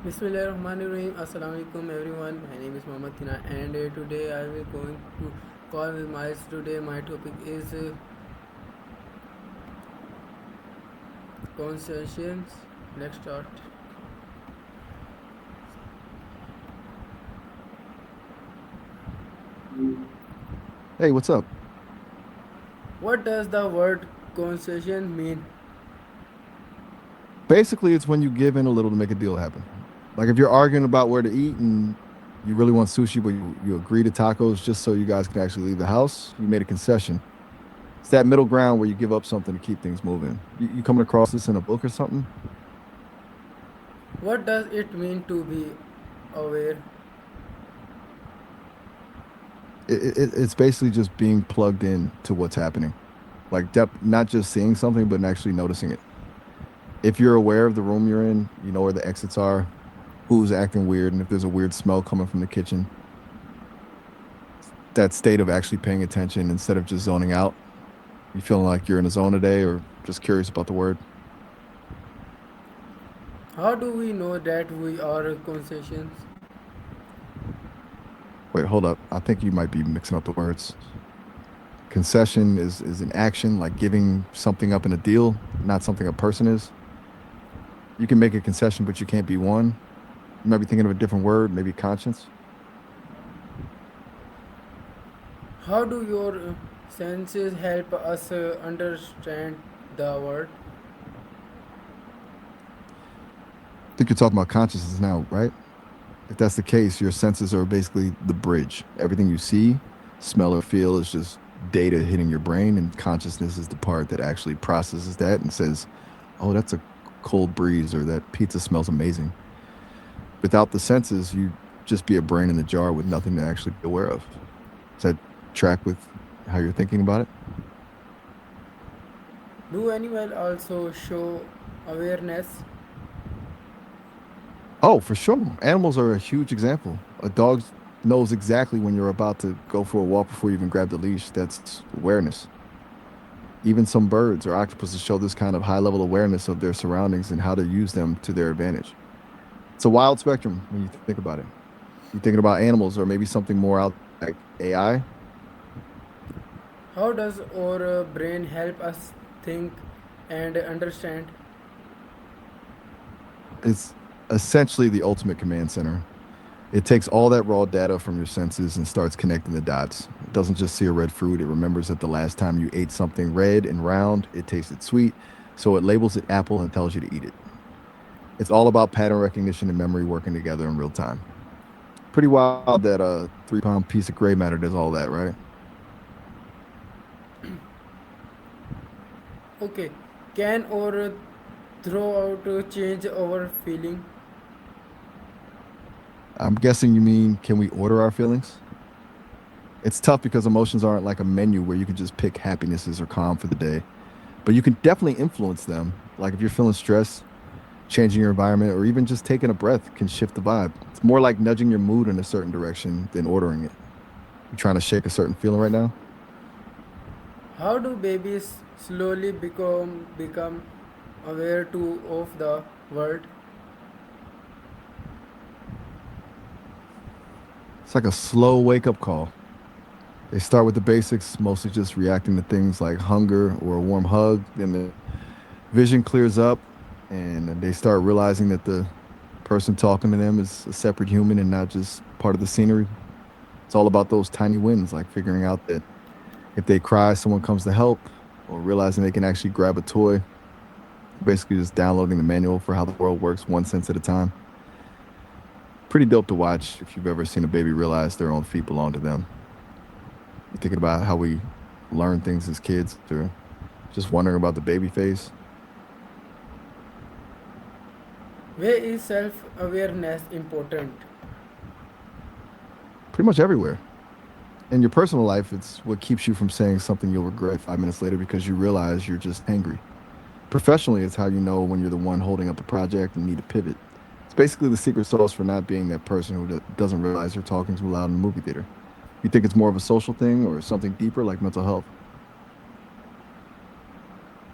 Bismillahirrahmanirrahim. Assalamu alaikum everyone. My name is Mohammad Tina and today I will going to call with Miles. Today my topic is conscience. Let's start. Hey, what's up? What does the word conscience mean? Basically, it's when you give in a little to make a deal happen. Like if you're arguing about where to eat and you really want sushi, but you agree to tacos just so you guys can actually leave the house, you made a concession. It's that middle ground where you give up something to keep things moving. You coming across this in a book or something? What does it mean to be aware? It's basically just being plugged in to what's happening. Like not just seeing something, but actually noticing it. If you're aware of the room you're in, you know where the exits are, who's acting weird, and if there's a weird smell coming from the kitchen, that state of actually paying attention instead of just zoning out. You feeling like you're in a zone today or just curious about the word? How do we know that we are conscious? Wait, hold up. I think you might be mixing up the words. Concession is an action like giving something up in a deal, not something a person is. You can make a concession, but you can't be one. You might be thinking of a different word, maybe conscience. How do your senses help us understand the word? I think you're talking about consciousness now, right? If that's the case, your senses are basically the bridge. Everything you see, smell, or feel is just data hitting your brain, and consciousness is the part that actually processes that and says, oh, that's a cold breeze, or that pizza smells amazing. Without the senses, you just be a brain in a jar with nothing to actually be aware of. Does that track with how you're thinking about it? Do animals also show awareness? Oh, for sure. Animals are a huge example. A dog knows exactly when you're about to go for a walk before you even grab the leash. That's awareness. Even some birds or octopuses show this kind of high level awareness of their surroundings and how to use them to their advantage. It's a wild spectrum when you think about it. You're thinking about animals or maybe something more out like AI. How does our brain help us think and understand? It's essentially the ultimate command center. It takes all that raw data from your senses and starts connecting the dots. It doesn't just see a red fruit, it remembers that the last time you ate something red and round, it tasted sweet, so it labels it apple and tells you to eat it. It's all about pattern recognition and memory working together in real time. Pretty wild that a 3 pound piece of gray matter does all that, right? Okay, can our throughout change our feeling? I'm guessing you mean can we order our feelings? It's tough because emotions aren't like a menu where you can just pick happinesses or calm for the day, but you can definitely influence them. Like if you're feeling stressed, changing your environment, or even just taking a breath can shift the vibe. It's more like nudging your mood in a certain direction than ordering it. You trying to shake a certain feeling right now? How do babies slowly become aware to of the world? It's like a slow wake up call. They start with the basics, mostly just reacting to things like hunger or a warm hug. Then the vision clears up and they start realizing that the person talking to them is a separate human and not just part of the scenery. It's all about those tiny wins, like figuring out that if they cry, someone comes to help, or realizing they can actually grab a toy. Basically, just downloading the manual for how the world works one sense at a time. Pretty dope to watch if you've ever seen a baby realize their own feet belong to them. You're thinking about how we learn things as kids, or just wondering about the baby phase. Where is self awareness important? Pretty much everywhere. In your personal life, it's what keeps you from saying something you'll regret 5 minutes later because you realize you're just angry. Professionally, it's how you know when you're the one holding up the project and need to pivot. It's basically the secret sauce for not being that person who doesn't realize they're talking too loud in the movie theater. You think it's more of a social thing or something deeper like mental health?